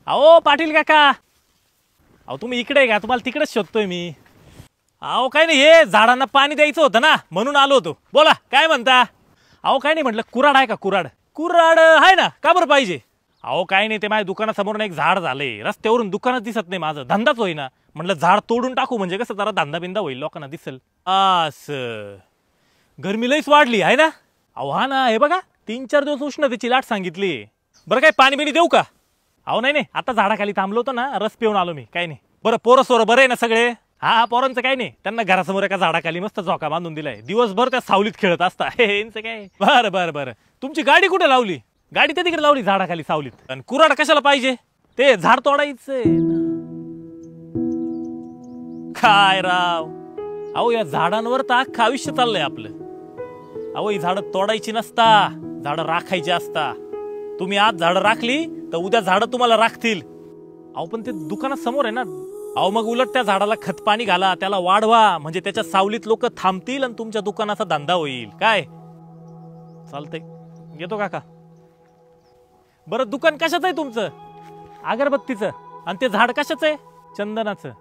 अहो पाटील काका, अहो तुम्ही इकडे आहे का? तुम्हाला तिकडेच शोधतोय मी. अहो काय नाही, हे झाडांना पाणी द्यायचं होतं ना, म्हणून आलो होतो. बोला काय म्हणता? अहो काय नाही म्हटलं, कुराड आहे का? कुराड कुराड आहे ना, का बरं पाहिजे? अहो काय नाही, ते माझ्या दुकानासमोर एक झाड झालंय, रस्त्यावरून दुकानच दिसत नाही, माझं धंदाच होईना. म्हटलं झाड तोडून टाकू, म्हणजे कसं जरा धंदा बिंदा होईल, लोकांना दिसेल. असं गरमी लईच वाढली आहे ना. अहो हा ना, हे बघा 3-4 दिवस उष्णतेची लाट सांगितली. बरं काय पाणी बिणी देऊ का? अहो नाही नाही, आता झाडाखाली थांबलो होतो ना, रस पिऊन आलो मी. काही नाही. बरं पोरं सोरं बरं आहे ना सगळे? हा पोरांचं काही नाही, त्यांना घरासमोर एका झाडाखाली मस्त झोका बांधून दिलाय, दिवसभर त्या सावलीत खेळत असता. यांचं काय. बरं बरं बरं, तुमची गाडी कुठे लावली? गाडी त्या तिकडे लावली झाडाखाली सावलीत. आणि कुराड कशाला पाहिजे? ते झाड तोडायचंय ना. काय राव, अहो या झाडांवर तर अख्खं आयुष्य चाललंय आपलं. अहो ही झाडं तोडायची नसता, झाडं राखायची असता. तुम्ही आज झाडं राखली तर उद्या झाडं तुम्हाला राखतील. अहो पण ते दुकानात समोर आहे ना. अहो मग उलट त्या झाडाला खत पाणी घाला, त्याला वाढवा, म्हणजे त्याच्या सावलीत लोक थांबतील आणि तुमच्या दुकानाचा धंदा होईल. काय चालतंय, येतो काका. बरं दुकान कशाचं आहे तुमचं? अगरबत्तीचं. आणि ते झाड कशाचं आहे? चंदनाचं.